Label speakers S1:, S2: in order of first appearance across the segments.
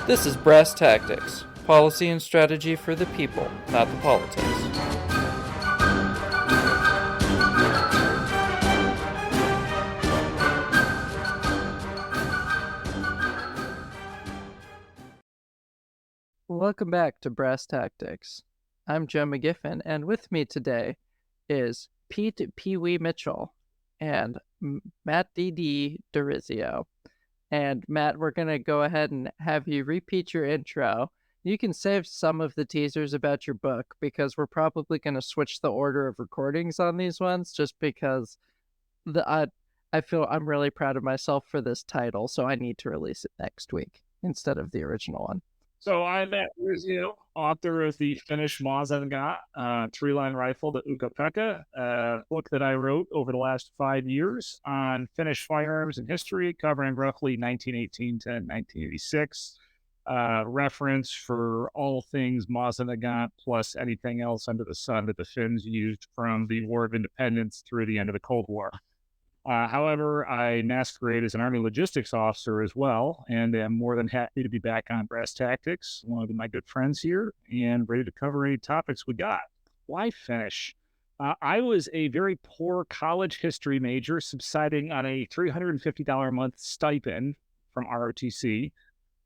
S1: This is Brass Tactics, policy and strategy for the people, not the politics. Welcome back to Brass Tactics. I'm Joe McGiffin, and with me today is Pete Pee-wee Mitchell and Matt D.D. Dorizio. And Matt, we're going to go ahead and have you repeat your intro. You can save some of the teasers about your book because we're probably going to switch the order of recordings on these ones just because I feel I'm really proud of myself for this title, so I need to release it next week instead of the original one.
S2: So I'm Matt Dorizio, author of the Finnish Maasenga, three-line rifle, the Ukko-Pekka, a book that I wrote over the last 5 years on Finnish firearms and history, covering roughly 1918 to 1986. Reference for all things Maasenga plus anything else under the sun that the Finns used from the War of Independence through the end of the Cold War. However, I masquerade as an Army logistics officer as well, and am more than happy to be back on Brass Tactics, one of my good friends here, and ready to cover any topics we got. Why Finnish? I was a very poor college history major subsiding on a $350 a month stipend from ROTC,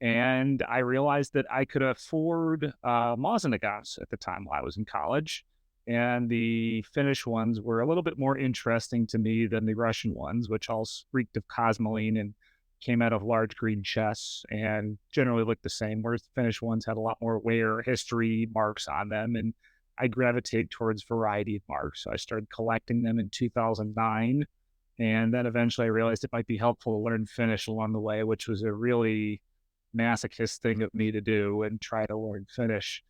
S2: and I realized that I could afford Maasengas at the time while I was in college. And the Finnish ones were a little bit more interesting to me than the Russian ones, which all reeked of Cosmoline and came out of large green chests and generally looked the same, whereas the Finnish ones had a lot more wear history marks on them. And I gravitate towards variety of marks. So I started collecting them in 2009. And then eventually I realized it might be helpful to learn Finnish along the way, which was a really masochist thing of me to do and try to learn Finnish.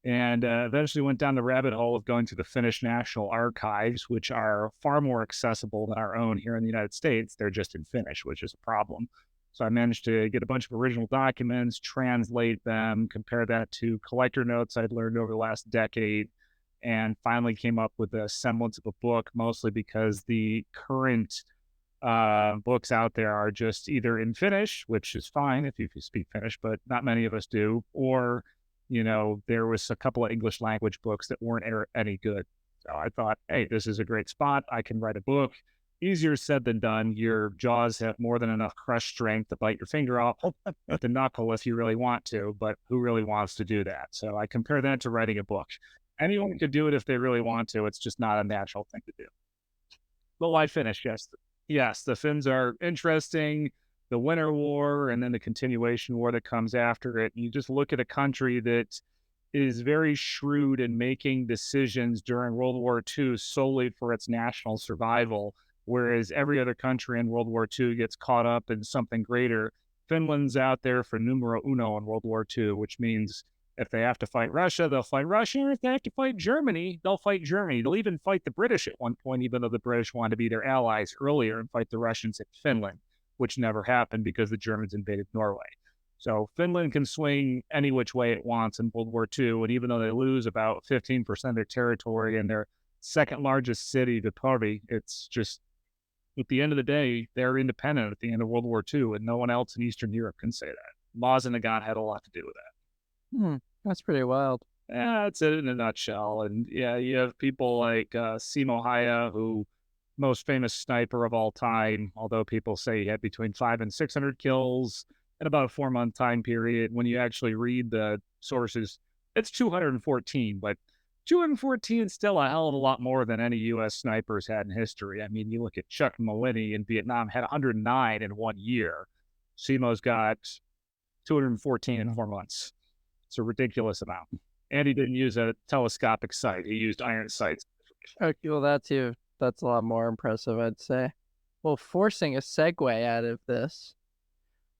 S2: And eventually went down the rabbit hole of going to the Finnish National Archives, which are far more accessible than our own here in the United States. They're just in Finnish, which is a problem. So I managed to get a bunch of original documents, translate them, compare that to collector notes I'd learned over the last decade, and finally came up with a semblance of a book, mostly because the current books out there are just either in Finnish, which is fine if you speak Finnish, but not many of us do, or there was a couple of English language books that weren't any good. So I thought, hey, this is a great spot. I can write a book. Easier said than done. Your jaws have more than enough crush strength to bite your finger off at the knuckle if you really want to, but who really wants to do that? So I compare that to writing a book. Anyone could do it if they really want to. It's just not a natural thing to do. But why Finnish? Yes, the Finns are interesting. The Winter War and then the continuation war that comes after it. You just look at a country that is very shrewd in making decisions during World War II solely for its national survival, whereas every other country in World War II gets caught up in something greater. Finland's out there for numero uno in World War II, which means if they have to fight Russia, they'll fight Russia. Or if they have to fight Germany, they'll fight Germany. They'll even fight the British at one point, even though the British wanted to be their allies earlier and fight the Russians in Finland, which never happened because the Germans invaded Norway. So Finland can swing any which way it wants in World War II. And even though they lose about 15% of their territory and their second largest city, Viipuri, it's just, at the end of the day, they're independent at the end of World War II, and no one else in Eastern Europe can say that. Maasenga had a lot to do with that.
S1: That's pretty wild.
S2: Yeah, that's it in a nutshell. And yeah, you have people like Simo Häyhä, who most famous sniper of all time, although people say he had between 500 and 600 kills in about a 4-month time period. When you actually read the sources, it's 214, but 214 is still a hell of a lot more than any U.S. snipers had in history. I mean, you look at Chuck Mawhinney in Vietnam, had 109 in 1 year. Simo's got 214 in 4 months. It's a ridiculous amount. And he didn't use a telescopic sight. He used iron sights.
S1: Okay, well, that's a lot more impressive, I'd say. Well, forcing a segue out of this,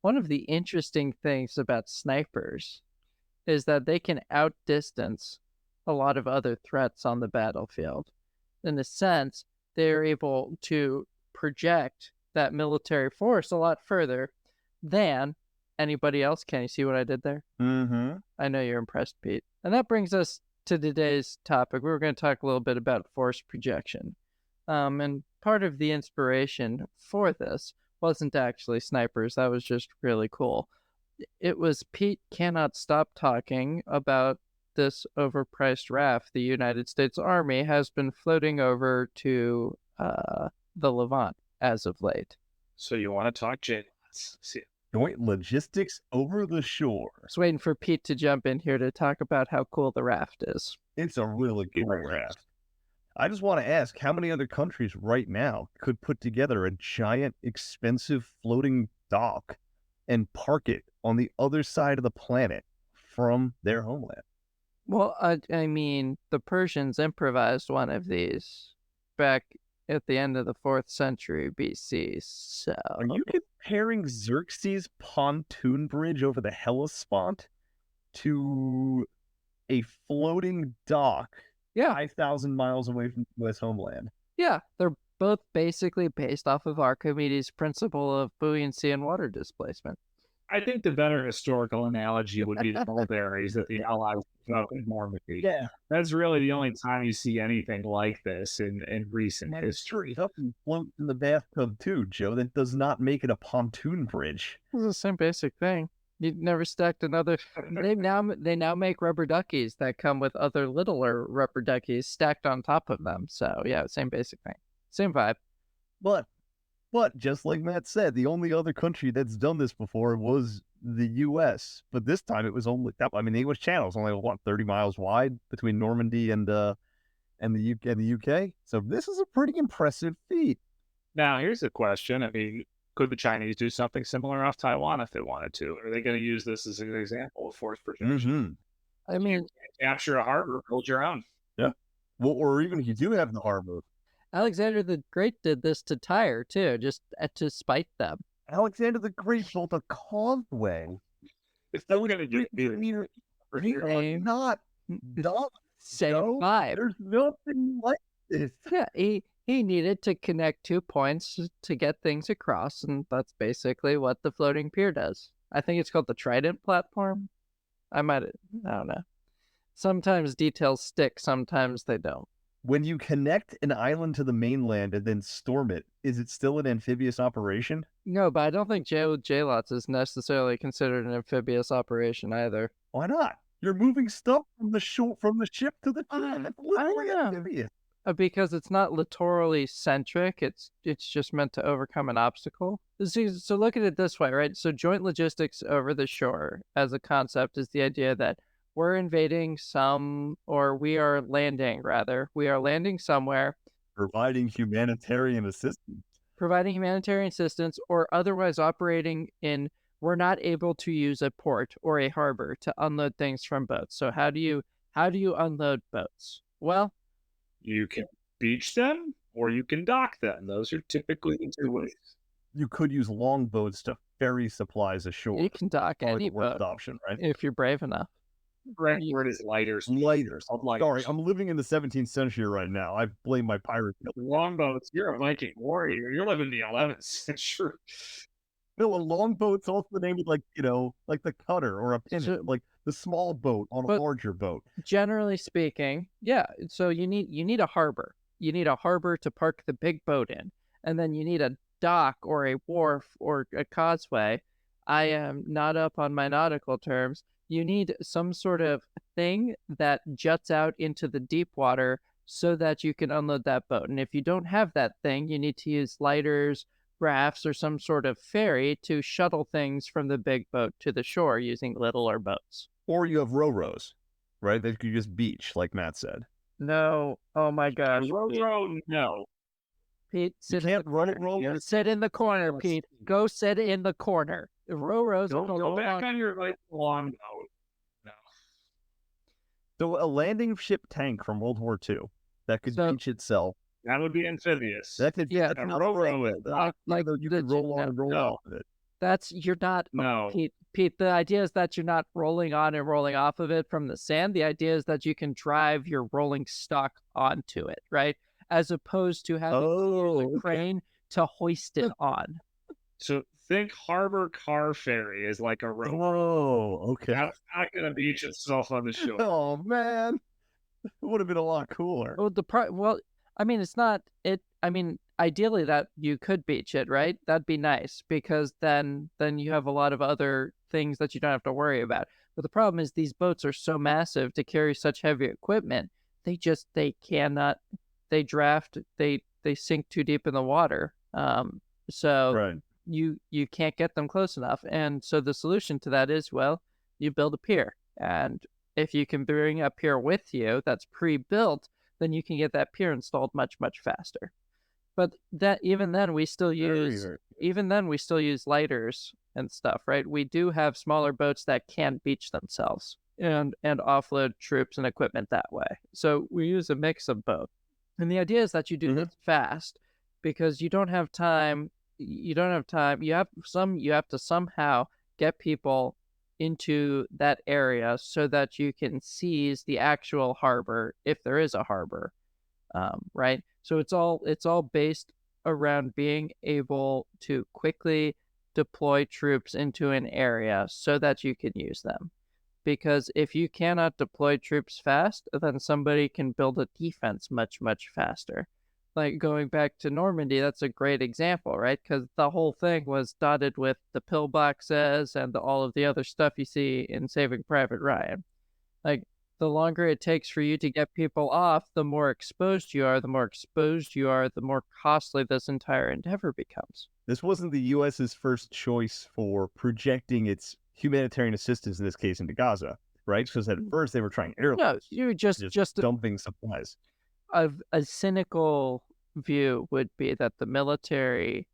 S1: one of the interesting things about snipers is that they can outdistance a lot of other threats on the battlefield. In a sense, they're able to project that military force a lot further than anybody else can. You see what I did there?
S3: Mm-hmm.
S1: I know you're impressed, Pete. And that brings us to today's topic. We were going to talk a little bit about force projection. And part of the inspiration for this wasn't actually snipers. That was just really cool. it was Pete cannot stop talking about this overpriced raft the United States Army has been floating over to the Levant as of late.
S2: So you want to talk JLOTS? See,
S3: Joint logistics over the shore.
S1: Just waiting for Pete to jump in here to talk about how cool the raft is.
S3: It's a really cool raft. I just want to ask, how many other countries right now could put together a giant, expensive floating dock and park it on the other side of the planet from their homeland?
S1: Well, I mean, the Persians improvised one of these back at the end of the 4th century BC, so...
S3: Are you comparing Xerxes' pontoon bridge over the Hellespont to a floating dock 5,000 miles away from U.S. homeland?
S1: Yeah, they're both basically based off of Archimedes' principle of buoyancy and water displacement.
S2: I think the better historical analogy would be the mulberries that the Allies found in Normandy.
S3: Yeah.
S2: That's really the only time you see anything like this in recent history.
S3: Up and float in the bathtub too, Joe. That does not make it a pontoon bridge.
S1: It's the same basic thing. You've never stacked another. They now make rubber duckies that come with other littler rubber duckies stacked on top of them. So yeah, same basic thing, same vibe.
S3: But just like Matt said, the only other country that's done this before was the U.S. But this time it was only, I mean, the English Channel is only, what, 30 miles wide between Normandy and the UK. So this is a pretty impressive feat.
S2: Now, here's a question. I mean, could the Chinese do something similar off Taiwan if they wanted to? Are they going to use this as an example of force projection?
S1: I mean,
S2: capture a harbor, hold your own.
S3: Yeah. Well, or even if you do have the harbor.
S1: Alexander the Great did this to Tyre too, just to spite them.
S3: Alexander the Great built a causeway.
S2: It's not going to get
S3: not
S1: same vibe.
S3: There's nothing like this.
S1: Yeah, he needed to connect 2 points to get things across, and that's basically what the floating pier does. I think it's called the Trident platform. I don't know. Sometimes details stick, sometimes they don't.
S3: When you connect an island to the mainland and then storm it, is it still an amphibious operation?
S1: No, but I don't think JLOTS is necessarily considered an amphibious operation either.
S3: Why not? You're moving stuff from the ship to the island. That's literally amphibious.
S1: Because it's not littorally centric. It's just meant to overcome an obstacle. So look at it this way, right? So joint logistics over the shore as a concept is the idea that we're invading we are landing somewhere.
S3: Providing humanitarian assistance.
S1: Or otherwise operating in, we're not able to use a port or a harbor to unload things from boats. So how do you unload boats? Well,
S2: you can beach them or you can dock them. Those are typically the 2 ways.
S3: You could use longboats to ferry supplies ashore.
S1: You can dock any boat
S3: option, right?
S1: If you're brave enough.
S2: Word is lighters.
S3: Lighters. Sorry, I'm living in the 17th century right now. I blame my pirate.
S2: Longboats. You're a Viking warrior. You're living in the 11th century.
S3: No, a longboat's also the name of, like the cutter or a pinnace, like the small boat on a larger boat.
S1: Generally speaking, yeah. So you need a harbor. You need a harbor to park the big boat in, and then you need a dock or a wharf or a causeway. I am not up on my nautical terms. You need some sort of thing that juts out into the deep water so that you can unload that boat. And if you don't have that thing, you need to use lighters, rafts, or some sort of ferry to shuttle things from the big boat to the shore using littler boats.
S3: Or you have rows, right? That you just beach, like Matt said.
S1: No. Oh my gosh.
S2: Row, no.
S1: Pete, sit
S3: in
S1: the corner, Pete. Go sit in the corner. Rows.
S2: Don't go back on your long boat. No.
S3: So a landing ship tank from World War II that could beach itself.
S2: That would be amphibious.
S3: That could,
S1: yeah,
S3: row it.
S1: Like
S3: you could roll on and roll off of it.
S1: You're not.
S2: No.
S1: Pete, the idea is that you're not rolling on and rolling off of it from the sand. The idea is that you can drive your rolling stock onto it, right? As opposed to having a crane to hoist it on.
S2: So think harbor car ferry is like a rope.
S3: Oh, okay.
S2: That's not going to beach itself on the shore.
S3: Oh man, it would have been a lot cooler.
S1: I mean, it's not. I mean, ideally that you could beach it, right? That'd be nice because then you have a lot of other things that you don't have to worry about. But the problem is these boats are so massive to carry such heavy equipment. They cannot they draft they sink too deep in the water. So
S3: Right.
S1: you can't get them close enough. And so the solution to that is, well, you build a pier. And if you can bring a pier with you that's pre-built, then you can get that pier installed much, much faster. But that even then we still use lighters and stuff, right? We do have smaller boats that can beach themselves and offload troops and equipment that way. So we use a mix of both. And the idea is that you do this fast because you don't have time. You don't have time. You have to somehow get people into that area so that you can seize the actual harbor if there is a harbor, right? So it's all based around being able to quickly deploy troops into an area so that you can use them. Because if you cannot deploy troops fast, then somebody can build a defense much, much faster. Like going back to Normandy, that's a great example, right? Because the whole thing was dotted with the pillboxes and all of the other stuff you see in Saving Private Ryan. Like, the longer it takes for you to get people off, the more exposed you are. The more exposed you are, the more costly this entire endeavor becomes.
S3: This wasn't the U.S.'s first choice for projecting its humanitarian assistance, in this case, into Gaza, right? Because at first they were trying airlift.
S1: No, you just
S3: dumping supplies.
S1: a cynical view would be that the military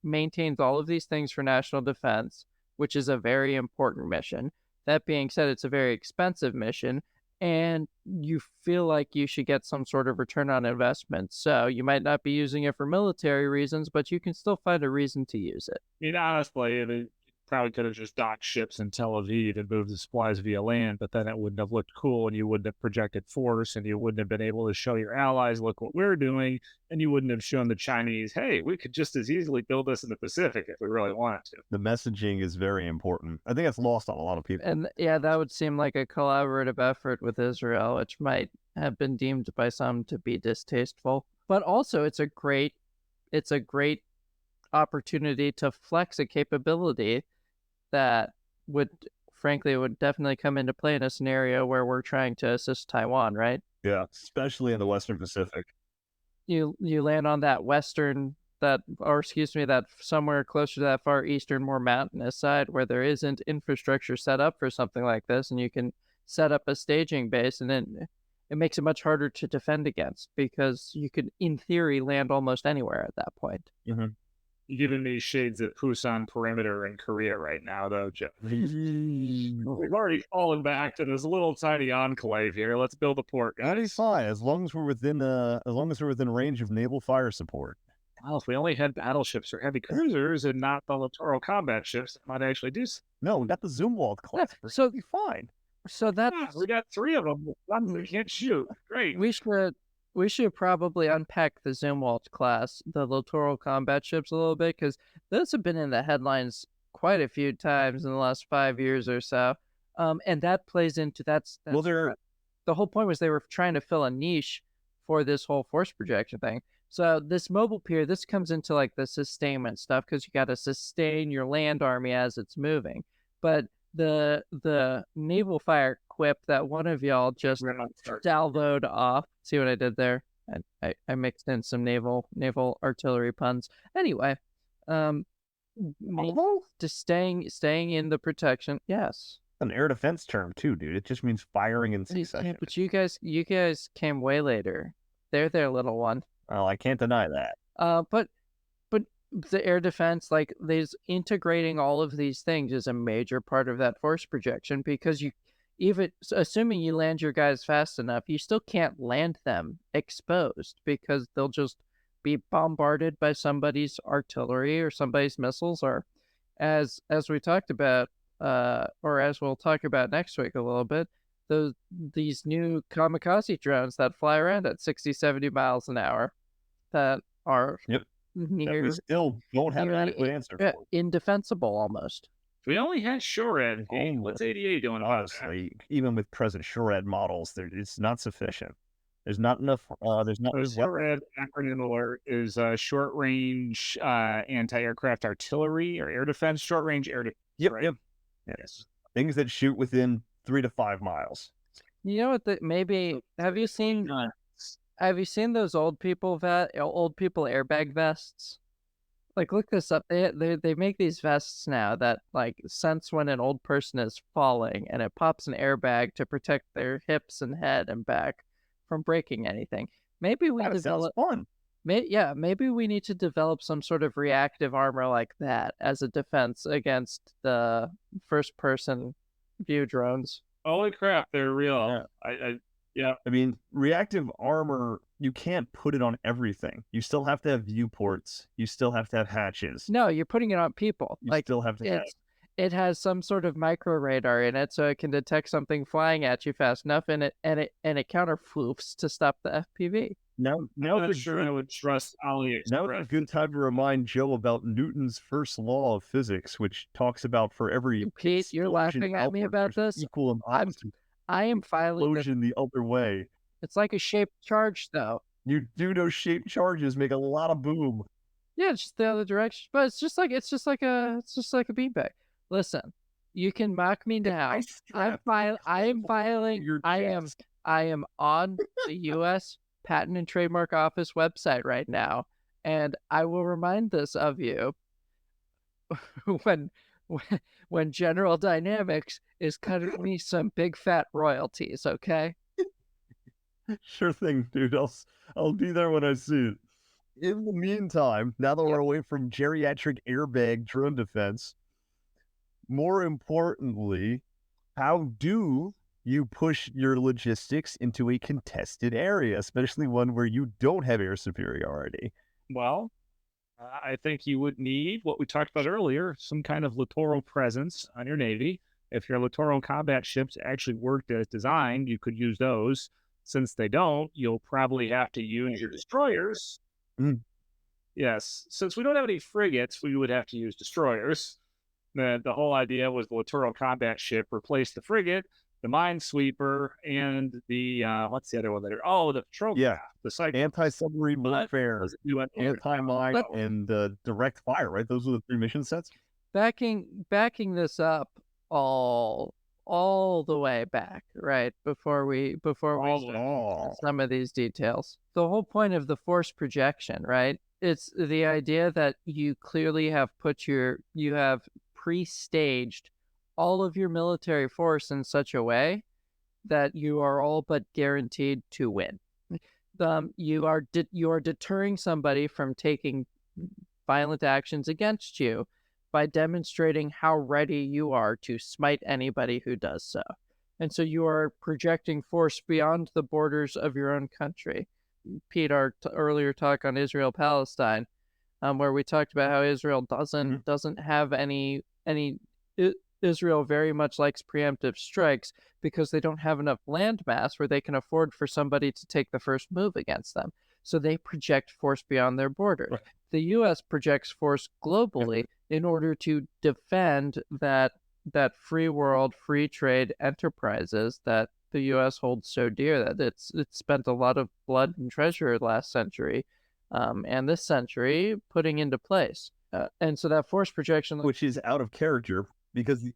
S1: maintains all of these things for national defense, which is a very important mission. That being said, it's a very expensive mission, and you feel like you should get some sort of return on investment. So you might not be using it for military reasons, but you can still find a reason to use it.
S2: I mean, honestly, it probably could have just docked ships in Tel Aviv and moved the supplies via land, but then it wouldn't have looked cool, and you wouldn't have projected force, and you wouldn't have been able to show your allies, look what we're doing, and you wouldn't have shown the Chinese, hey, we could just as easily build this in the Pacific if we really wanted to.
S3: The messaging is very important. I think that's lost on a lot of people.
S1: And yeah, that would seem like a collaborative effort with Israel, which might have been deemed by some to be distasteful. But also it's a great opportunity to flex a capability that would definitely come into play in a scenario where we're trying to assist Taiwan, right?
S3: Yeah, especially in the Western Pacific.
S1: You land on that that somewhere closer to that far eastern, more mountainous side where there isn't infrastructure set up for something like this, and you can set up a staging base, and then it makes it much harder to defend against because you could, in theory, land almost anywhere at that point.
S2: You're giving me shades of Pusan perimeter in Korea right now, though, Jeff. We've already fallen back to this little tiny enclave here. Let's build a port, guys.
S3: That is fine as long as we're within range of naval fire support.
S2: Well, if we only had battleships or heavy cruisers and not the littoral combat ships, it might actually do something.
S3: No, we got the Zumwalt class.
S1: Yeah, so
S3: be fine.
S1: So that's
S2: we got 3 of them. We can't shoot. Great.
S1: We should probably unpack the Zumwalt class, the littoral combat ships, a little bit, because those have been in the headlines quite a few times in the last 5 years or so. And that plays into that's
S3: Well,
S1: the whole point was they were trying to fill a niche for this whole force projection thing. So this mobile pier, this comes into like the sustainment stuff because you got to sustain your land army as it's moving. But the naval fire quip that one of y'all just salvoed off. See what I did there? I mixed in some naval artillery puns. Anyway, just staying in the protection. Yes.
S3: An air defense term too, dude. It just means firing in succession.
S1: Yeah, but you guys came way later. They're their little one.
S3: Well, I can't deny that.
S1: But the air defense, like, there's integrating all of these things is a major part of that force projection because you, even assuming you land your guys fast enough, you still can't land them exposed because they'll just be bombarded by somebody's artillery or somebody's missiles, or as we talked about, or as we'll talk about next week a little bit, these new kamikaze drones that fly around at 60, 70 miles an hour that are near,
S3: we still don't have an adequate answer for.
S1: Indefensible almost.
S2: If we only had SHORAD, what's ADA doing?
S3: Honestly, even with present SHORAD models, it's not sufficient. There's not enough. There's not.
S2: The
S3: What?
S2: SORAD acronym alert is short range anti-aircraft artillery or air defense, short range air defense.
S3: Yep.
S2: Right?
S3: Yep.
S2: Yes.
S3: Things that shoot within 3 to 5 miles.
S1: You know what? Maybe have you seen those old people airbag vests? Like, look this up. They make these vests now that like sense when an old person is falling, and it pops an airbag to protect their hips and head and back from breaking anything. Maybe we
S3: That sounds
S1: develop.
S3: fun.
S1: Maybe we need to develop some sort of reactive armor like that as a defense against the first-person view drones.
S2: Holy crap, they're real.
S3: Yeah.
S2: Yeah.
S3: I mean, reactive armor, you can't put it on everything. You still have to have viewports. You still have to have hatches.
S1: No, you're putting it on people.
S3: You
S1: Like,
S3: still have to have.
S1: it has some sort of micro radar in it, so it can detect something flying at you fast enough, and it counter floofs to stop the FPV.
S3: Now
S2: I'm not
S3: it's
S2: sure I would trust
S3: now it's a
S2: AliExpress.
S3: good time to remind Joe about Newton's first law of physics, which talks about for every
S1: Pete, you're
S3: explosion
S1: laughing at me
S3: outward,
S1: about
S3: there's
S1: this.
S3: equal amounts of
S1: I am filing this.
S3: explosion the other way.
S1: It's like a shaped charge, though.
S3: You do know shaped charges make a lot of boom.
S1: Yeah, it's just the other direction, but it's just like a beanbag. Listen, you can mock me now. I am filing.
S3: Your chest.
S1: I am on the U.S. Patent and Trademark Office website right now, and I will remind this of you when General Dynamics is cutting me some big fat royalties. Okay.
S3: Sure thing, dude. I'll be there when I see it. In the meantime, now that we're away from geriatric airbag drone defense, more importantly, how do you push your logistics into a contested area, especially one where you don't have air superiority?
S2: Well, I think you would need what we talked about earlier, some kind of littoral presence on your Navy. If your littoral combat ships actually worked as designed, you could use those. Since they don't, you'll probably have to use your destroyers.
S3: Mm.
S2: Yes, since we don't have any frigates, we would have to use destroyers. The whole idea was the littoral combat ship replaced the frigate, the minesweeper, and the what's the other one there? Oh, the patrol craft, the cycle.
S3: Anti-submarine warfare, anti-mine,
S2: But-
S3: and direct fire. Right, those are the 3 mission sets.
S1: Backing this up all the way back, right? Before we start some of these details. The whole point of the force projection, right? It's the idea that you clearly have you have pre-staged all of your military force in such a way that you are all but guaranteed to win. You are deterring somebody from taking violent actions against you by demonstrating how ready you are to smite anybody who does so. And so you are projecting force beyond the borders of your own country. Pete, our earlier talk on Israel-Palestine, where we talked about how Israel doesn't have any Israel very much likes preemptive strikes because they don't have enough land mass where they can afford for somebody to take the first move against them. So they project force beyond their borders.
S3: Right.
S1: The U.S. projects force globally in order to defend that free world, free trade enterprises that the U.S. holds so dear, that it's spent a lot of blood and treasure last century and this century putting into place. And so that force projection,
S3: which is out of character because the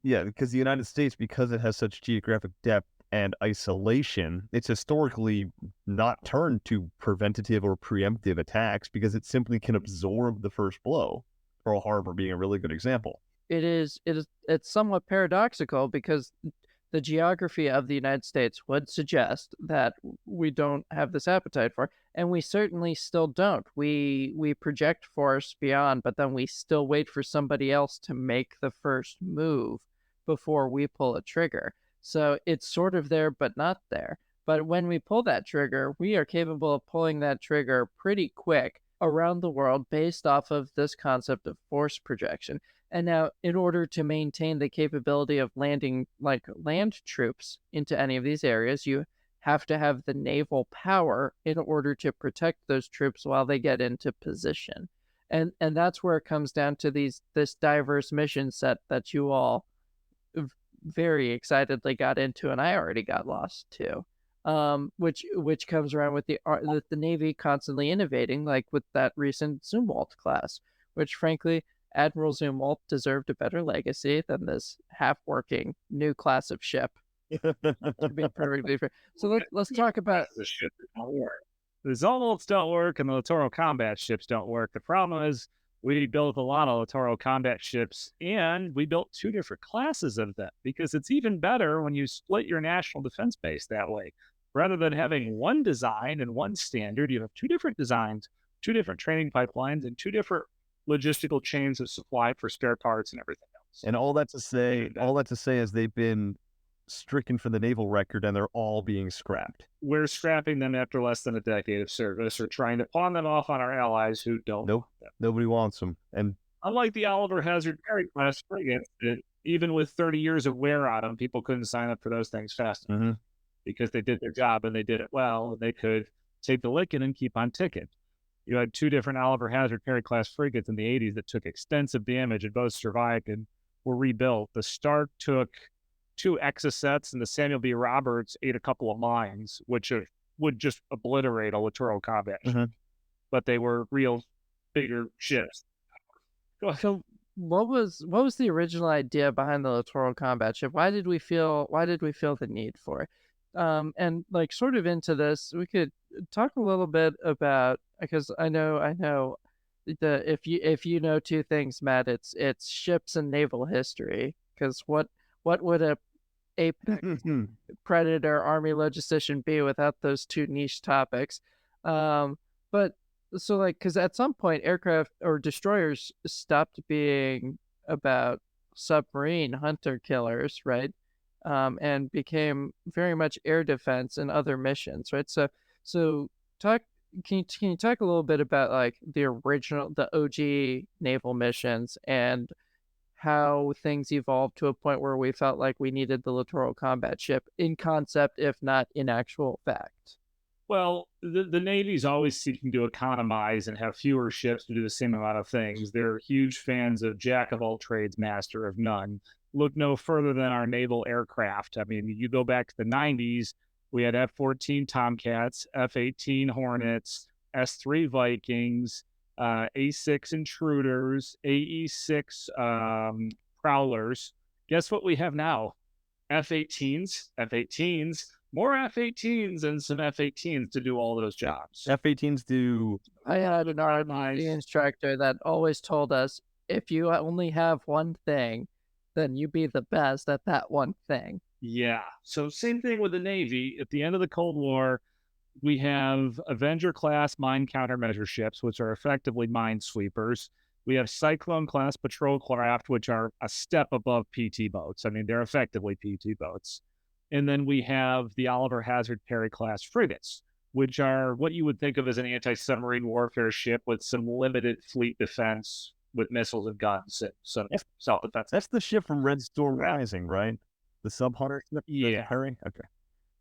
S3: United States, because it has such geographic depth and isolation, it's historically not turned to preventative or preemptive attacks because it simply can absorb the first blow. Pearl Harbor being a really good example.
S1: It's somewhat paradoxical because the geography of the United States would suggest that we don't have this appetite for, and we certainly still don't. We project force beyond, but then we still wait for somebody else to make the first move before we pull a trigger. So it's sort of there, but not there. But when we pull that trigger, we are capable of pulling that trigger pretty quick around the world based off of this concept of force projection. And now, in order to maintain the capability of landing like land troops into any of these areas, you have to have the naval power in order to protect those troops while they get into position. And that's where it comes down to this diverse mission set that you all very excitedly got into, and I already got lost too. which comes around with the Navy constantly innovating, like with that recent Zumwalt class, which frankly Admiral Zumwalt deserved a better legacy than this half-working new class of ship. To be perfectly fair, so let's talk about
S2: The ship don't work. The Zumwalts don't work, and the littoral combat ships don't work. The problem is we built a lot of littoral combat ships, and we built two different classes of them because it's even better when you split your national defense base that way. Rather than having one design and one standard, you have two different designs, two different training pipelines, and two different logistical chains of supply for spare parts and everything else.
S3: And all that to say is they've been stricken for the naval record and they're all being scrapped.
S2: We're scrapping them after less than a decade of service or trying to pawn them off on our allies who don't.
S3: Nope, nobody wants them. And
S2: unlike the Oliver Hazard Perry class frigates, even with 30 years of wear on them, people couldn't sign up for those things fast enough because they did their job and they did it well. And they could take the licking and keep on ticking. You had two different Oliver Hazard Perry class frigates in the 80s that took extensive damage and both survived and were rebuilt. The Stark took 2 Exocets, and the Samuel B. Roberts ate a couple of mines, which would just obliterate a littoral combat ship. But they were real bigger ships.
S1: So what was the original idea behind the littoral combat ship? Why did we feel the need for it? And like sort of into this, we could talk a little bit about, because I know if you know two things, Matt, it's ships and naval history. Because what would a apex predator army logistician be without those two niche topics? But so like, because at some point aircraft or destroyers stopped being about submarine hunter killers, right? And became very much air defense and other missions, right? So can you talk a little bit about like the OG naval missions and how things evolved to a point where we felt like we needed the littoral combat ship in concept, if not in actual fact?
S2: Well, the Navy's always seeking to economize and have fewer ships to do the same amount of things. They're huge fans of jack of all trades, master of none. Look no further than our naval aircraft. I mean, you go back to the 90s, we had F-14 Tomcats, F-18 Hornets, S-3 Vikings, A-6 Intruders, AE-6 Prowlers. Guess what we have now? F-18s, more F-18s and some F-18s to do all those jobs.
S3: F-18s do...
S1: I had an RMI instructor that always told us, if you only have one thing, then you be the best at that one thing.
S2: Yeah. So same thing with the Navy. At the end of the Cold War, we have Avenger-class mine countermeasure ships, which are effectively minesweepers. We have Cyclone-class patrol craft, which are a step above PT boats. I mean, they're effectively PT boats. And then we have the Oliver Hazard Perry-class frigates, which are what you would think of as an anti-submarine warfare ship with some limited fleet defense with missiles and guns and some self-defense.
S3: That's the ship from Red Storm Rising, right? The Sub-Hunter?
S2: Yeah.
S3: Perry? Okay.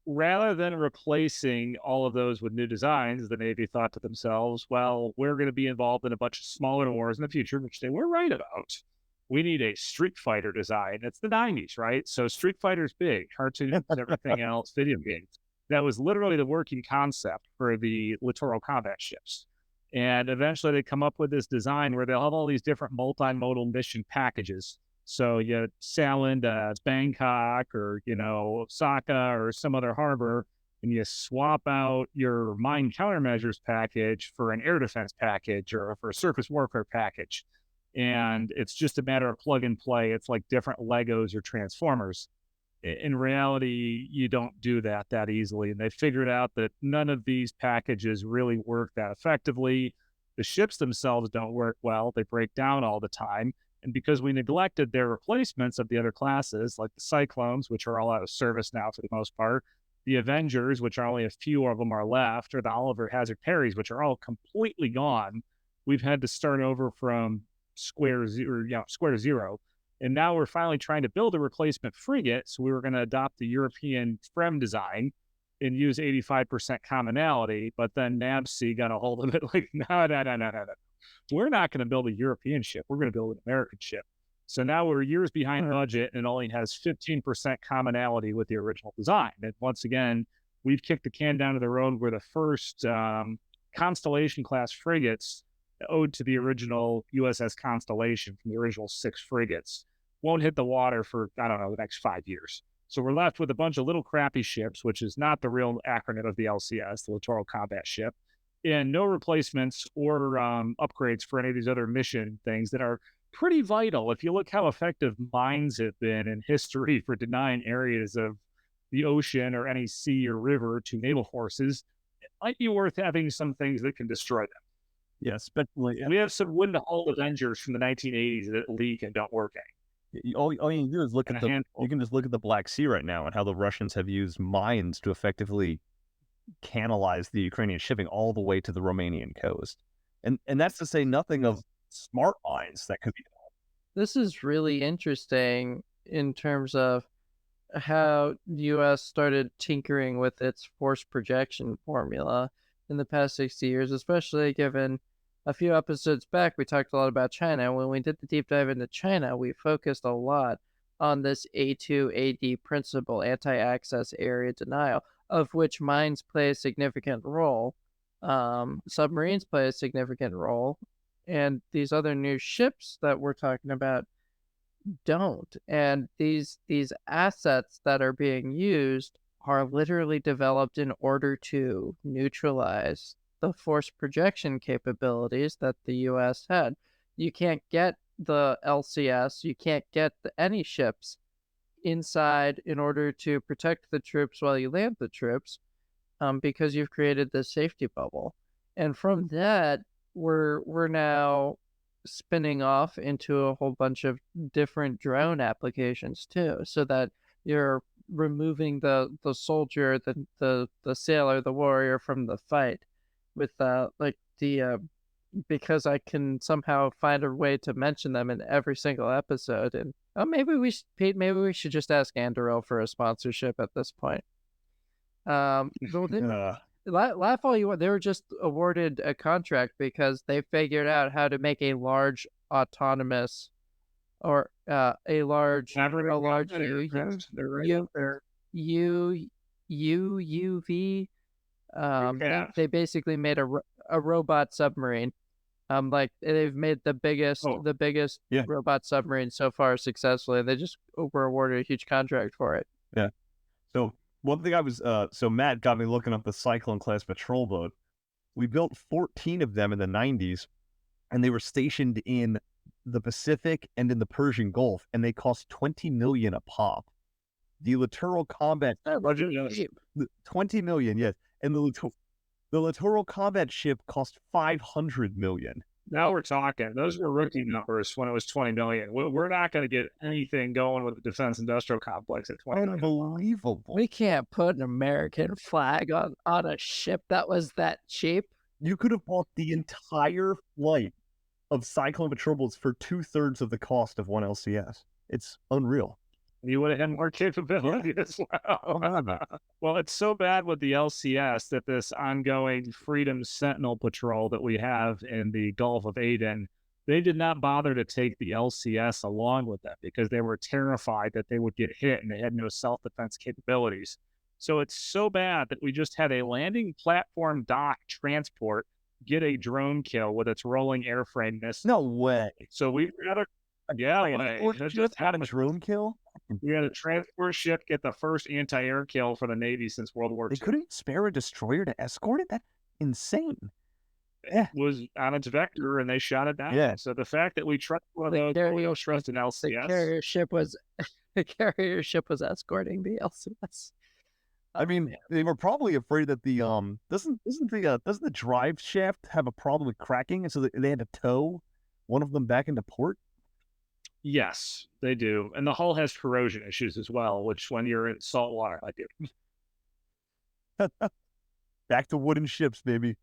S2: Rather than replacing all of those with new designs, the Navy thought to themselves, well, we're going to be involved in a bunch of smaller wars in the future, which they were right about. We need a Street Fighter design. It's the 90s, right? So Street Fighter's big, cartoons, everything else, video games. That was literally the working concept for the littoral combat ships. And eventually they come up with this design where they'll have all these different multimodal mission packages. So you sail into Bangkok or, Osaka or some other harbor, and you swap out your mine countermeasures package for an air defense package or for a surface warfare package. And it's just a matter of plug and play. It's like different Legos or Transformers. In reality, you don't do that easily. And they figured out that none of these packages really work that effectively. The ships themselves don't work well. They break down all the time. And because we neglected their replacements of the other classes, like the Cyclones, which are all out of service now for the most part, the Avengers, which are only a few of them are left, or the Oliver Hazard Perrys, which are all completely gone, we've had to start over from square zero. And now we're finally trying to build a replacement frigate. So we were going to adopt the European FREM design and use 85% commonality. But then NAVSEA got a hold of it like, no. We're not going to build a European ship. We're going to build an American ship. So now we're years behind budget and it only has 15% commonality with the original design. And once again, we've kicked the can down to the road where the first Constellation class frigates owed to the original USS Constellation from the original 6 frigates won't hit the water for, I don't know, the next 5 years. So we're left with a bunch of little crappy ships, which is not the real acronym of the LCS, the Littoral Combat Ship, and no replacements or upgrades for any of these other mission things that are pretty vital. If you look how effective mines have been in history for denying areas of the ocean or any sea or river to naval forces, it might be worth having some things that can destroy them.
S3: Yeah, especially
S2: We have some wind-hull Avengers from the 1980s that leak and don't work.
S3: all you do is look
S2: And
S3: at
S2: a
S3: the.
S2: handful.
S3: You can just look at the Black Sea right now and how the Russians have used mines to effectively canalize the Ukrainian shipping all the way to the Romanian coast, and that's to say nothing of smart mines that could be.
S1: This is really interesting in terms of how the US started tinkering with its force projection formula in the past 60 years, especially given a few episodes back, we talked a lot about China. When we did the deep dive into China, we focused a lot on this A2AD principle, anti-access area denial, of which mines play a significant role. Submarines play a significant role, and these other new ships that we're talking about don't. And these assets that are being used are literally developed in order to neutralize the force projection capabilities that the US had. You can't get the LCS, you can't get any ships inside in order to protect the troops while you land the troops, because you've created this safety bubble. And from that, we're now spinning off into a whole bunch of different drone applications too, so that you're removing the soldier, the sailor, the warrior from the fight with because I can somehow find a way to mention them in every single episode. And maybe Pete, maybe we should just ask Anduril for a sponsorship at this point. Laugh all you want. They were just awarded a contract because they figured out how to make a large autonomous or a large UUV. They basically made a robot submarine. Like they've made the biggest robot submarine so far successfully. They just were awarded a huge contract for it.
S3: Yeah. So one thing so Matt got me looking up the Cyclone class patrol boat. We built 14 of them in the 90s, and they were stationed in the Pacific and in the Persian Gulf, and they cost $20 million a pop. The Littoral Combat
S2: budget,
S3: 20 million, yes, and the Littoral Combat ship cost $500 million.
S2: Now we're talking. Those were rookie numbers when it was 20 million. We're not going to get anything going with the defense industrial complex at 20 million.
S3: Unbelievable.
S1: We can't put an American flag on a ship that was that cheap.
S3: You could have bought the entire flight of Cyclone patrol boats for 2/3 of the cost of one LCS. It's unreal.
S2: You would have had more capability as well. Well, it's so bad with the LCS that this ongoing Freedom Sentinel patrol that we have in the Gulf of Aden, they did not bother to take the LCS along with them because they were terrified that they would get hit and they had no self-defense capabilities. So it's so bad that we just had a landing platform dock transport get a drone kill with its rolling airframe missile.
S3: No way.
S2: So we had
S3: just had a drone kill?
S2: We had a transport ship get the first anti-air kill for the Navy since World War II.
S3: They couldn't spare a destroyer to escort it? That's insane.
S2: It was on its vector and they shot it down.
S3: Yeah.
S2: So the fact that we trust one of those, we don't trust an LCS.
S1: The carrier ship was escorting the LCS.
S3: I mean, they were probably afraid that the doesn't the drive shaft have a problem with cracking, and so they had to tow one of them back into port?
S2: Yes, they do. And the hull has corrosion issues as well, which when you're in salt water, I do.
S3: Back to wooden ships, baby.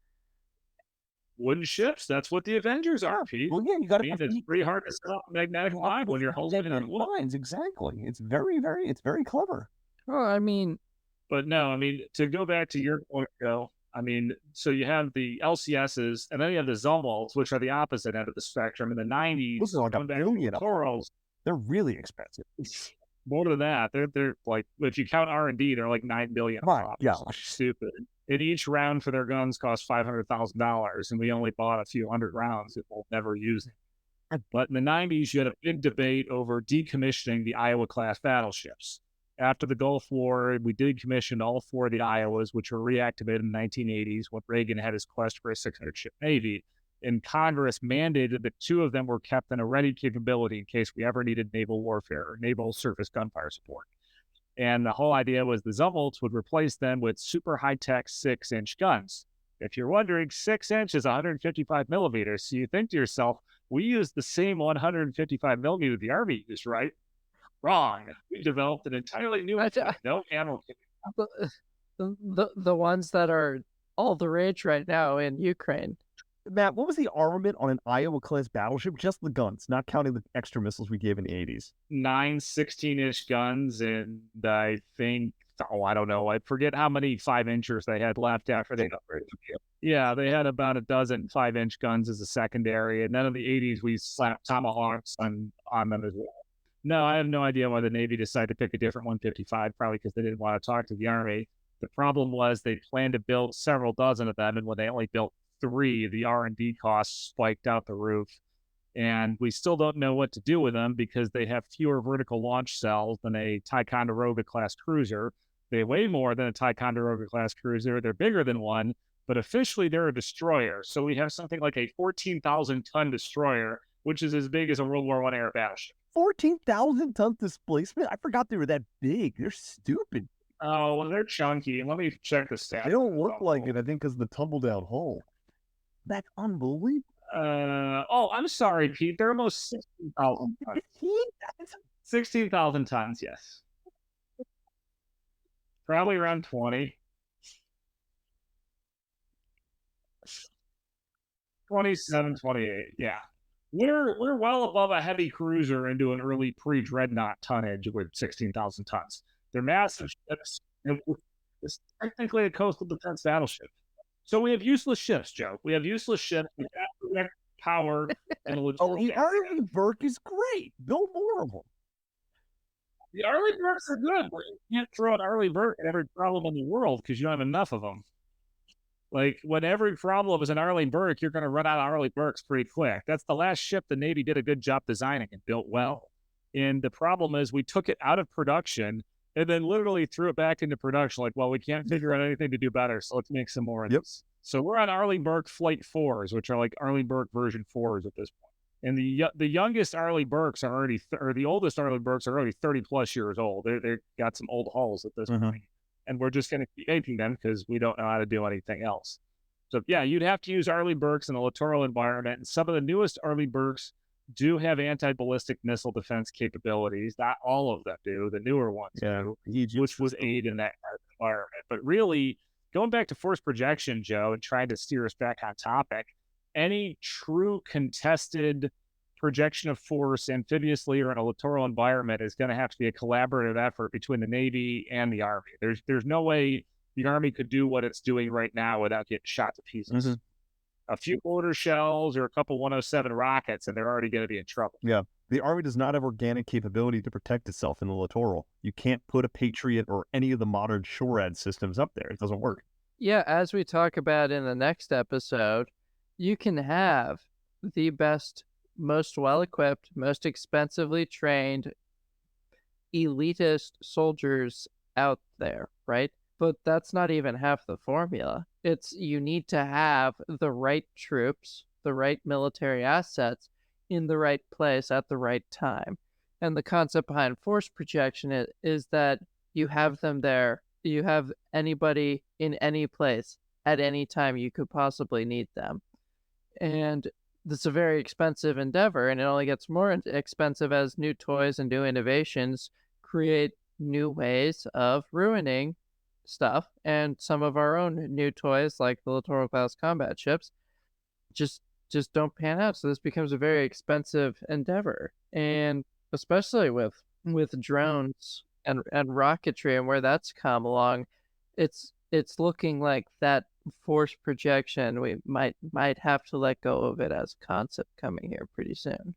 S2: Wooden ships, that's what the Avengers are, Pete.
S3: Well, yeah, you got to.
S2: It's pretty hard to stop magnetic line when you're holding on
S3: lines. Exactly. It's very clever.
S1: Well, I mean,
S2: but no, I mean, to go back to your point, Joe, I mean, so you have the LCSs, and then you have the Zumwalts, which are the opposite end of the spectrum. In the 90s,
S3: This is like $1 billion.
S2: Corals,
S3: they're really expensive.
S2: More than that, they're like, if you count R&D, they're like 9 billion a
S3: My
S2: pop.
S3: gosh.
S2: Stupid. And each round for their guns cost $500,000, and we only bought a few hundred rounds that we'll never use. But in the 90s, you had a big debate over decommissioning the Iowa-class battleships. After the Gulf War, we decommissioned all 4 of the Iowas, which were reactivated in the 1980s when Reagan had his quest for a 600-ship Navy. And Congress mandated that 2 of them were kept in a ready capability in case we ever needed naval warfare or naval surface gunfire support. And the whole idea was the Zumwalts would replace them with super high-tech 6-inch guns. If you're wondering, 6 inch is 155 millimeters. So you think to yourself, we use the same 155 millimeter the Army used, right? Wrong. We developed an entirely new no ammo.
S1: The ones that are all the rage right now in Ukraine.
S3: Matt, what was the armament on an Iowa-class battleship? Just the guns, not counting the extra missiles we gave in the 80s.
S2: 9 16-inch guns, and I think, I don't know. I forget how many 5-inchers they had left after they upgraded. Yeah, they had about a dozen 5-inch guns as a secondary, and then in the 80s, we slapped Tomahawks on them as well. No, I have no idea why the Navy decided to pick a different 155, probably because they didn't want to talk to the Army. The problem was they planned to build several dozen of them, and when they only built 3, the R&D costs spiked out the roof. And we still don't know what to do with them because they have fewer vertical launch cells than a Ticonderoga-class cruiser. They weigh more than a Ticonderoga-class cruiser. They're bigger than one, but officially they're a destroyer. So we have something like a 14,000-ton destroyer, which is as big as a World War I era battleship.
S3: 14,000-ton displacement? I forgot they were that big. They're stupid.
S2: Oh, well, they're chunky. Let me check the stats.
S3: They don't look like it, I think, because of the tumble-down hull. That's unbelievable.
S2: I'm sorry, Pete. They're almost 16,000 tons. 16,000 tons, yes. Probably around 20. 27, 28, yeah. We're well above a heavy cruiser into an early pre-dreadnought tonnage with 16,000 tons. They're massive ships, and it's technically a coastal defense battleship. So we have useless ships, Joe. We have useless ships with power and
S3: the Arleigh Burke is great. Build more of them.
S2: The Arleigh Burkes are good, but you can't throw an Arleigh Burke at every problem in the world because you don't have enough of them. Like, when every problem is an Arleigh Burke, you're going to run out of Arleigh Burkes pretty quick. That's the last ship the Navy did a good job designing and built well. And the problem is we took it out of production and then literally threw it back into production. Like, well, we can't figure out anything to do better, so let's make some more of this. So we're on Arleigh Burke Flight 4s, which are like Arleigh Burke version 4s at this point. And the youngest Arleigh Burkes are already, or the oldest Arleigh Burkes are already 30 plus years old. They've got some old hulls at this point. And we're just going to keep making them because we don't know how to do anything else. So yeah, you'd have to use Arleigh Burkes in a littoral environment. And some of the newest Arleigh Burkes do have anti-ballistic missile defense capabilities. Not all of them do. The newer ones do, which would aid in that environment. But really, going back to force projection, Joe, and trying to steer us back on topic, any true contested projection of force amphibiously or in a littoral environment is going to have to be a collaborative effort between the Navy and the Army. There's no way the Army could do what it's doing right now without getting shot to pieces. A few mortar shells or a couple 107 rockets, and they're already going to be in trouble.
S3: Yeah. The Army does not have organic capability to protect itself in the littoral. You can't put a Patriot or any of the modern SHORAD systems up there. It doesn't work.
S1: Yeah, as we talk about in the next episode, you can have the best, most well-equipped, most expensively trained, elitist soldiers out there, right? But that's not even half the formula. It's you need to have the right troops, the right military assets in the right place at the right time. And the concept behind force projection is that you have them there. You have anybody in any place at any time you could possibly need them. And this is a very expensive endeavor, and it only gets more expensive as new toys and new innovations create new ways of ruining stuff. And some of our own new toys, like the littoral class combat ships, just don't pan out. So this becomes a very expensive endeavor, and especially with drones and rocketry and where that's come along, it's looking like that force projection, we might have to let go of it as a concept coming here pretty soon,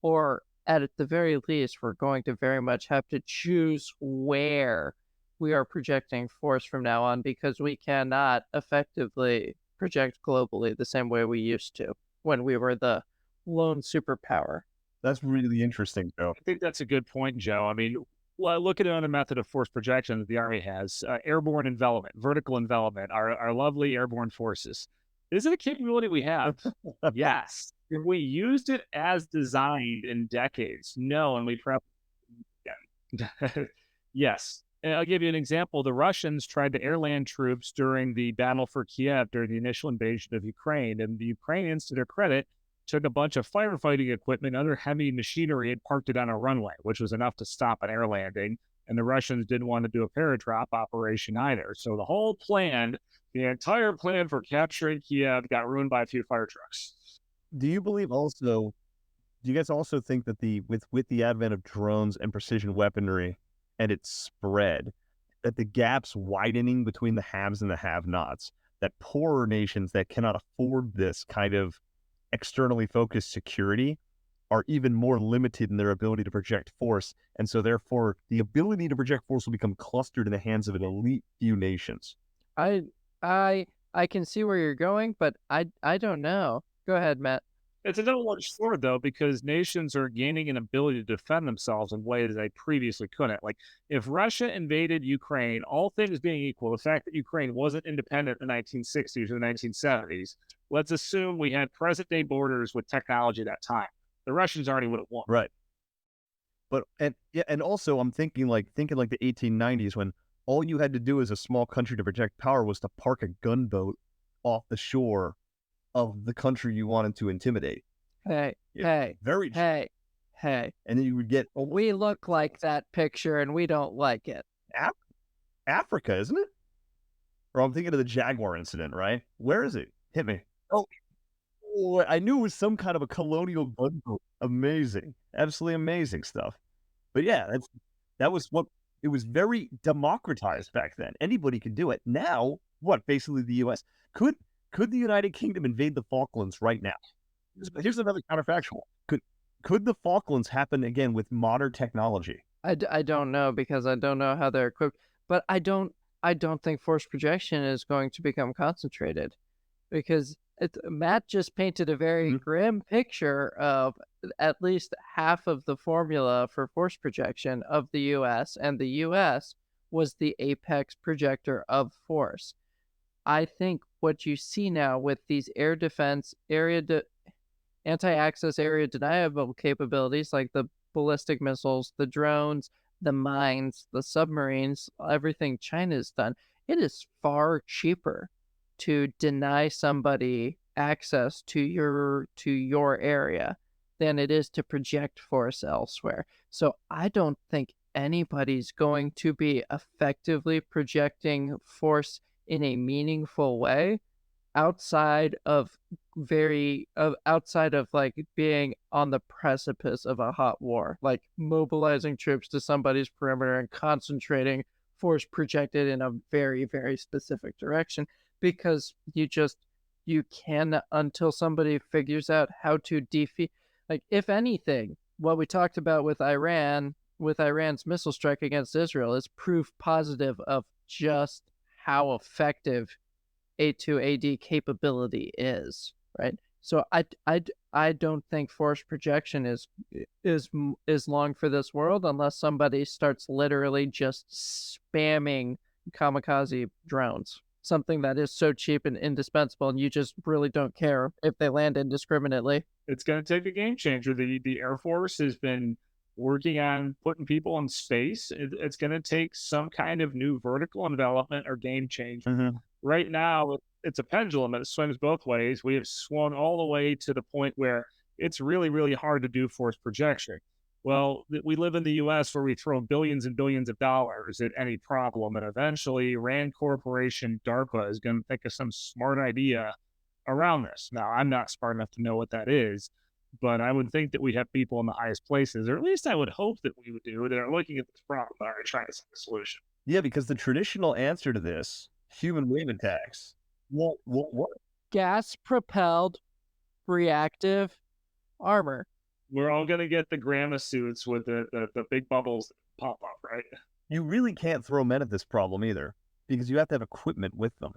S1: or at the very least, we're going to very much have to choose where we are projecting force from now on because we cannot effectively project globally the same way we used to when we were the lone superpower.
S3: That's really interesting, Joe.
S2: I think that's a good point, Joe. I mean, well, look at another method of force projection that the Army has, airborne envelopment, vertical envelopment, our lovely airborne forces. Is it a capability we have? Yes. Have we used it as designed in decades? No, and we probably yes. And I'll give you an example. The Russians tried to airland troops during the battle for Kiev during the initial invasion of Ukraine, and the Ukrainians, to their credit, took a bunch of firefighting equipment, other heavy machinery, and parked it on a runway, which was enough to stop an air landing. And the Russians didn't want to do a paradrop operation either. So the whole plan, the entire plan for capturing Kiev, got ruined by a few fire trucks.
S3: Do you believe also? Do you guys also think that with the advent of drones and precision weaponry and its spread, that the gaps widening between the haves and the have-nots, that poorer nations that cannot afford this kind of externally focused security are even more limited in their ability to project force, and so therefore the ability to project force will become clustered in the hands of an elite few nations?
S1: I I can see where you're going, but I don't know. Go ahead, Matt.
S2: It's a double-edged sword, though, because nations are gaining an ability to defend themselves in ways they previously couldn't. Like, if Russia invaded Ukraine, all things being equal, the fact that Ukraine wasn't independent in the 1960s or the 1970s, let's assume we had present-day borders with technology at that time. The Russians already would have won.
S3: Right. But and also I'm thinking like the 1890s when all you had to do as a small country to project power was to park a gunboat off the shore of the country you wanted to intimidate.
S1: Hey,
S3: Yeah,
S1: hey,
S3: very cheap.
S1: hey.
S3: And then you would get
S1: We look like that picture and we don't like it.
S3: Africa, isn't it? Or I'm thinking of the Jaguar incident, right? Where is it? Hit me. Oh, I knew it was some kind of a colonial gunboat. Amazing. Absolutely amazing stuff. But yeah, that was what it was very democratized back then. Anybody could do it. Now, what? Basically the US. Could the United Kingdom invade the Falklands right now? Here's another counterfactual. Could the Falklands happen again with modern technology?
S1: I don't know because I don't know how they're equipped, but I don't think force projection is going to become concentrated because Matt just painted a very grim picture of at least half of the formula for force projection of the US, and the US was the apex projector of force. I think what you see now with these air defense anti-access area deniable capabilities like the ballistic missiles, the drones, the mines, the submarines, everything China's done, it is far cheaper to deny somebody access to your area than it is to project force elsewhere. So I don't think anybody's going to be effectively projecting force in a meaningful way outside of like being on the precipice of a hot war, like mobilizing troops to somebody's perimeter and concentrating force projected in a very, very specific direction, because you can, until somebody figures out how to defeat, like, if anything, what we talked about with Iran's missile strike against Israel is proof positive of just how effective A2AD capability is, right? So I don't think force projection is long for this world unless somebody starts literally just spamming kamikaze drones, something that is so cheap and indispensable, and you just really don't care if they land indiscriminately.
S2: It's going to take a game changer. The Air Force has been working on putting people in space. It's going to take some kind of new vertical envelopment or game change. Right now, it's a pendulum. It swings both ways. We have swung all the way to the point where it's really, really hard to do force projection. Well, we live in the U.S. where we throw billions and billions of dollars at any problem, and eventually Rand Corporation, DARPA, is going to think of some smart idea around this. Now, I'm not smart enough to know what that is, but I would think that we'd have people in the highest places, or at least I would hope that we would do, that are looking at this problem and are trying to find a solution.
S3: Yeah, because the traditional answer to this, human wave attacks, won't work.
S1: Gas-propelled reactive armor.
S2: We're all gonna get the grandma suits with the big bubbles that pop up, right?
S3: You really can't throw men at this problem either, because you have to have equipment with them.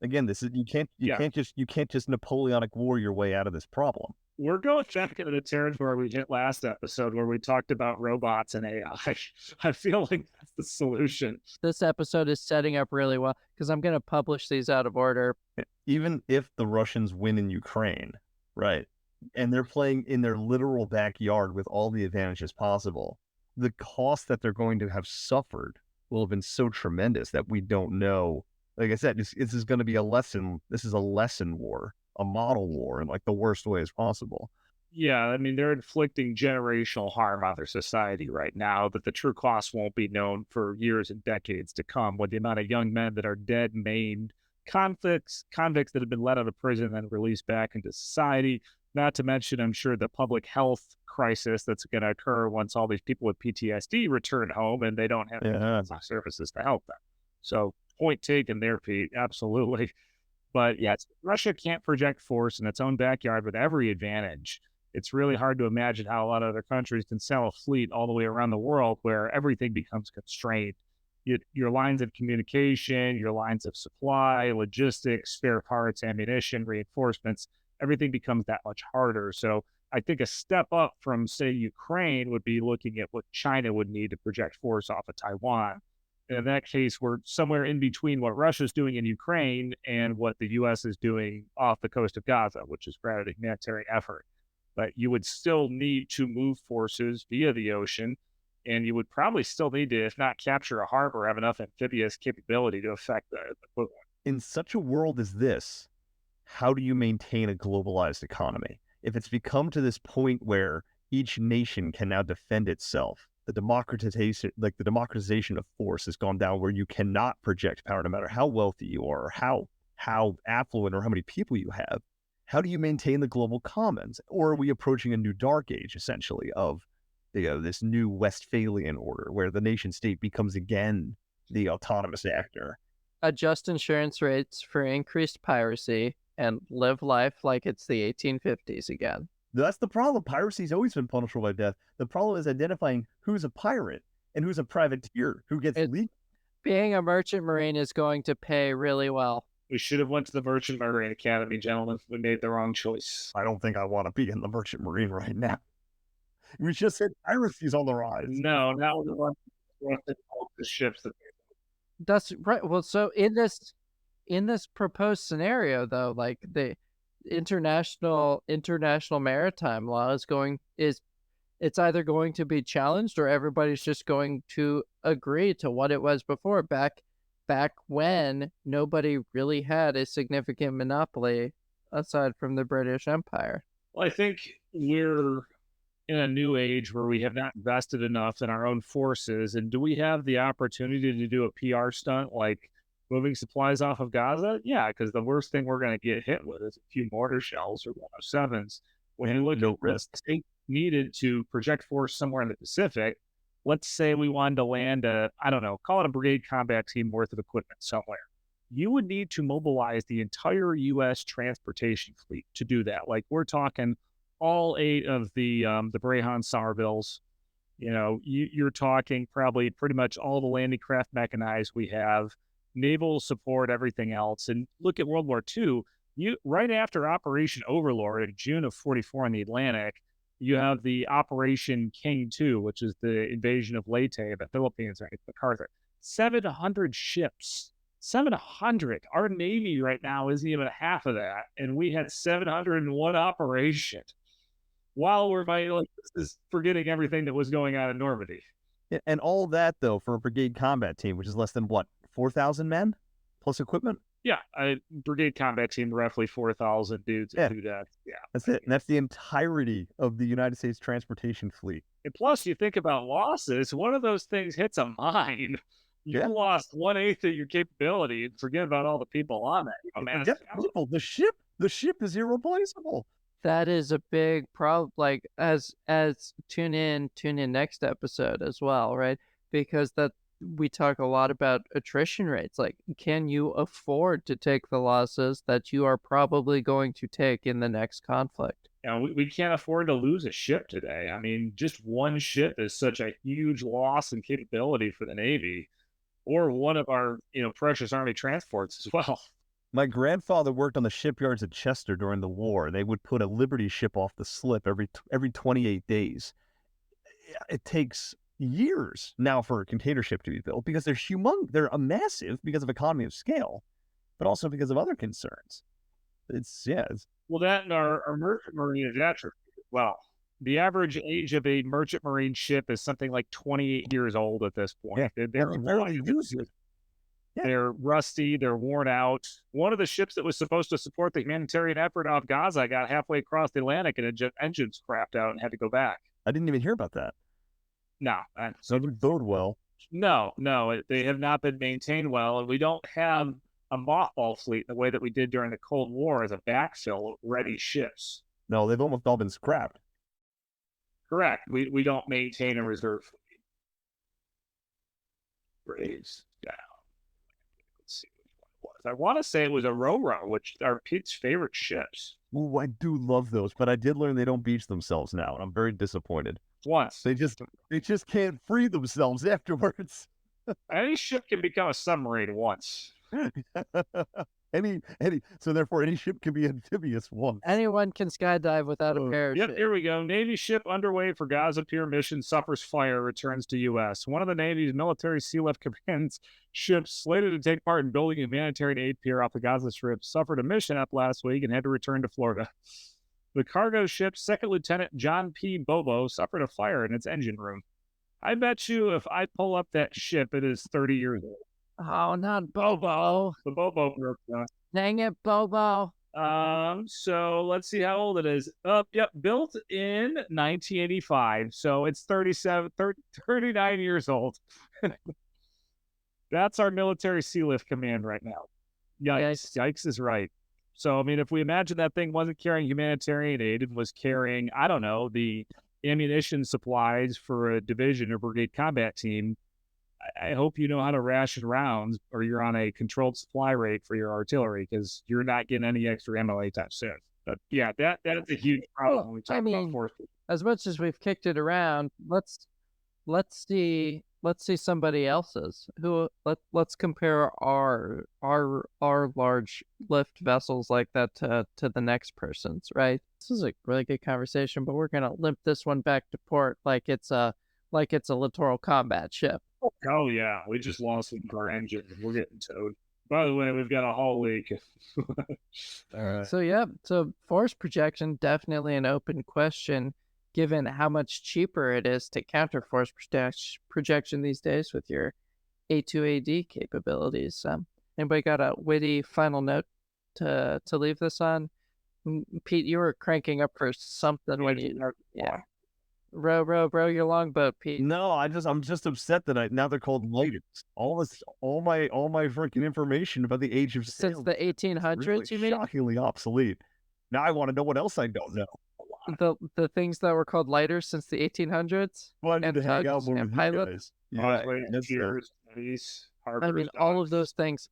S3: Again, this is
S2: Yeah.
S3: you can't just Napoleonic War your way out of this problem.
S2: We're going back into the territory we hit last episode where we talked about robots and AI. I feel like that's the solution.
S1: This episode is setting up really well because I'm going to publish these out of order.
S3: Even if the Russians win in Ukraine, right, and they're playing in their literal backyard with all the advantages possible, the cost that they're going to have suffered will have been so tremendous that we don't know. Like I said, this is going to be a lesson. This is a lesson war, a model war in like the worst ways possible.
S2: Yeah, I mean, they're inflicting generational harm on their society right now, but the true cost won't be known for years and decades to come with the amount of young men that are dead, maimed, convicts that have been let out of prison and released back into society. Not to mention, I'm sure, the public health crisis that's going to occur once all these people with PTSD return home and they don't have services to help them. So, point taken there, Pete. Absolutely. But yes, Russia can't project force in its own backyard with every advantage. It's really hard to imagine how a lot of other countries can sell a fleet all the way around the world where everything becomes constrained. Your lines of communication, your lines of supply, logistics, spare parts, ammunition, reinforcements, everything becomes that much harder. So I think a step up from, say, Ukraine would be looking at what China would need to project force off of Taiwan. And in that case, we're somewhere in between what Russia's doing in Ukraine and what the U.S. is doing off the coast of Gaza, which is granted a humanitarian effort. But you would still need to move forces via the ocean, and you would probably still need to, if not capture a harbor, have enough amphibious capability to affect the equivalent.
S3: In such a world as this, how do you maintain a globalized economy? If it's become to this point where each nation can now defend itself, the democratization of force has gone down where you cannot project power no matter how wealthy you are or how affluent or how many people you have. How do you maintain the global commons? Or are we approaching a new dark age, essentially, of this new Westphalian order where the nation state becomes again the autonomous actor?
S1: Adjust insurance rates for increased piracy and live life like it's the 1850s again.
S3: That's the problem. Piracy's always been punishable by death. The problem is identifying who's a pirate and who's a privateer, who gets legal.
S1: Being a merchant marine is going to pay really well.
S2: We should have went to the Merchant Marine Academy, gentlemen. We made the wrong choice.
S3: I don't think I want to be in the Merchant Marine right now. We just said piracy's on the rise.
S2: No, not with the ships.
S1: That's right. Well, so in this proposed scenario, though, like the international maritime law it's either going to be challenged or everybody's just going to agree to what it was before, back when nobody really had a significant monopoly aside from the British Empire.
S2: Well, I think we're in a new age where we have not invested enough in our own forces. And do we have the opportunity to do a PR stunt like moving supplies off of Gaza? Yeah, because the worst thing we're going to get hit with is a few mortar shells or 107s. When you look at the state needed to project force somewhere in the Pacific, let's say we wanted to land call it a brigade combat team worth of equipment somewhere. You would need to mobilize the entire U.S. transportation fleet to do that. Like we're talking all 8 of the Brayhan Somervilles. You're talking probably pretty much all the landing craft mechanized we have, naval support, everything else. And look at World War II. Right after Operation Overlord in June of 1944 in the Atlantic, you have the Operation King II, which is the invasion of Leyte, the Philippines, right? MacArthur. 700 ships. 700. Our Navy right now isn't even half of that. And we had 701 operations. While we're forgetting everything that was going on in Normandy.
S3: And all that, though, for a brigade combat team, which is less than, 4,000 men plus equipment?
S2: Yeah, a brigade combat team, roughly 4,000 dudes that do that. Yeah.
S3: That's it. And that's the entirety of the United States transportation fleet.
S2: And plus, you think about losses, one of those things hits a mine. You lost 1/8 of your capability and forget about all the people on that.
S3: The ship is irreplaceable.
S1: That is a big problem. Like as tune in next episode as well, right? Because we talk a lot about attrition rates. Like, can you afford to take the losses that you are probably going to take in the next conflict?
S2: we can't afford to lose a ship today. I mean, just one ship is such a huge loss in capability for the Navy, or one of our precious Army transports as well.
S3: My grandfather worked on the shipyards at Chester during the war. They would put a Liberty ship off the slip every 28 days. It takes years now for a container ship to be built because they're humongous. They're a massive because of economy of scale, but also because of other concerns. It's
S2: Well, that and our merchant marine is atrophied. Well, the average age of a merchant marine ship is something like 28 years old at this point.
S3: Yeah,
S2: They're
S3: rarely use it. Yeah.
S2: They're rusty. They're worn out. One of the ships that was supposed to support the humanitarian effort off Gaza got halfway across the Atlantic and engines crapped out and had to go back.
S3: I didn't even hear about that.
S2: No,
S3: So it would bode well.
S2: no, they have not been maintained well, and we don't have a mothball fleet the way that we did during the Cold War as a backfill of ready ships.
S3: No, they've almost all been scrapped.
S2: Correct. We don't maintain a reserve fleet. Raise down. Let's see which one it was. I want to say it was a Ro-Ro, which are Pete's favorite ships.
S3: Ooh, I do love those, but I did learn they don't beach themselves now, and I'm very disappointed.
S2: Once.
S3: They just can't free themselves afterwards.
S2: Any ship can become a submarine once.
S3: So therefore any ship can be amphibious once.
S1: Anyone can skydive without a parachute.
S2: Yep, here we go. Navy ship underway for Gaza Pier mission suffers fire, returns to U.S. One of the Navy's military Sea Left Command's ships slated to take part in building a humanitarian aid pier off the Gaza Strip suffered a mission up last week and had to return to Florida. The cargo ship, Second Lieutenant John P. Bobo, suffered a fire in its engine room. I bet you if I pull up that ship, it is 30 years old.
S1: Oh, not Bobo.
S2: The Bobo broke down.
S1: Dang it, Bobo.
S2: So let's see how old it is. Yep, built in 1985. So it's 39 years old. That's our military Sea Lift Command right now. Yikes. Yikes is right. So, I mean, if we imagine that thing wasn't carrying humanitarian aid, it was carrying, I don't know, the ammunition supplies for a division or brigade combat team, I hope you know how to ration rounds or you're on a controlled supply rate for your artillery because you're not getting any extra ammo anytime soon. But yeah, that is a huge problem when we talk about forces.
S1: As much as we've kicked it around, let's see somebody else's. Let's compare our large lift vessels like that to the next person's, right? This is a really good conversation, but we're gonna limp this one back to port like it's a littoral combat ship.
S2: Oh yeah, we just lost our engine. We're getting towed. By the way, we've got a hull leak.
S3: All right.
S1: So force projection definitely an open question, given how much cheaper it is to counter force projection these days with your A2AD capabilities. Anybody got a witty final note to leave this on? Pete, you were cranking up for something when you row your longboat, Pete.
S3: No, I'm just upset that now they're called lighters. All my freaking information about the age of sail
S1: Since the 1800s,
S3: really
S1: you mean?
S3: shockingly obsolete. Now I want to know what else I don't know.
S1: The things that were called lighters since the 1800s.
S3: Well, I need to hang out
S1: tugs
S3: more
S1: and
S3: with
S1: pilots.
S3: you guys.
S1: I mean, all of those things.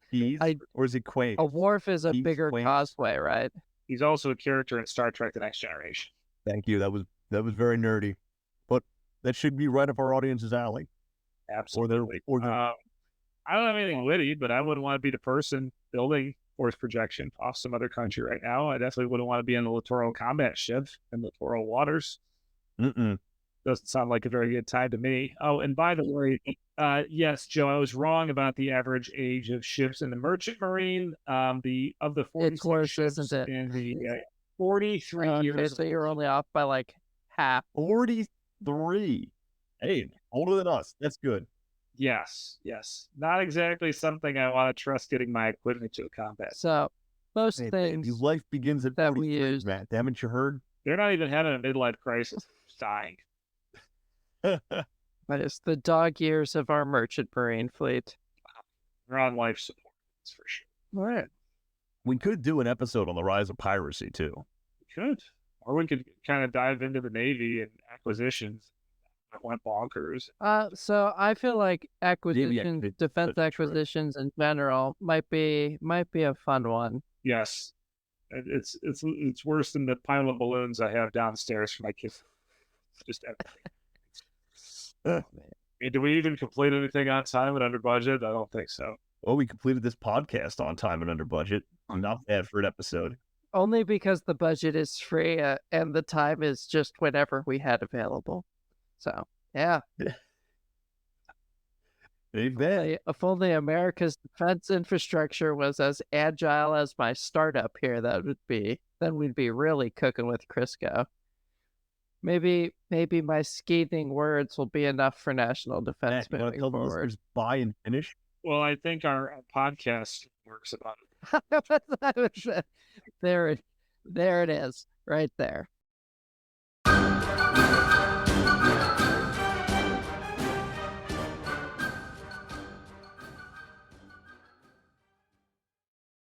S3: Or is it quays?
S1: A wharf is a
S3: Keys,
S1: bigger
S3: quays.
S1: causeway, right?
S2: He's also a character in Star Trek: The Next Generation.
S3: Thank you. That was very nerdy, but that should be right up our audience's alley.
S2: Absolutely.
S3: Or they're
S2: I don't have anything witty, but I wouldn't want to be the person building force projection off some other country right now. I definitely wouldn't want to be in the littoral combat ship in littoral waters. Doesn't sound like a very good time to me. Oh, and by the way, yes, Joe, I was wrong about the average age of ships in the merchant marine. Of the 46 ships
S1: isn't it?
S2: in the 43 years.
S1: So you're only off by like half.
S3: 43. Hey, older than us. That's good.
S2: Yes. Not exactly something I want to trust getting my equipment to a combat.
S1: So most
S3: Hey,
S1: things
S3: life begins at
S1: that we
S3: 43,
S1: use.
S3: Matt. Haven't you heard?
S2: They're not even having a midlife crisis. Dying.
S1: But it's the dog years of our merchant marine fleet.
S2: They're on life support. That's for sure.
S1: All right.
S3: We could do an episode on the rise of piracy too.
S2: We could. Or we could kind of dive into the Navy and acquisitions that went bonkers.
S1: So I feel like
S3: acquisitions,
S1: defense
S3: that's true.
S1: acquisitions in general might be a fun one.
S2: Yes. It's worse than the pile of balloons I have downstairs for my kids. Just everything. Do we even complete anything on time and under budget? I don't think so.
S3: Well, we completed this podcast on time and under budget. Not bad for an episode.
S1: Only because the budget is free and the time is just whenever we had available. So, yeah.
S3: Amen.
S1: If only America's defense infrastructure was as agile as my startup here, then we'd be really cooking with Crisco. Maybe my scathing words will be enough for national defense
S3: Matt, you want to
S1: moving
S3: tell the
S1: forward.
S3: listeners buy and finish?
S2: Well, I think our podcast works about it.
S1: There it is, right there.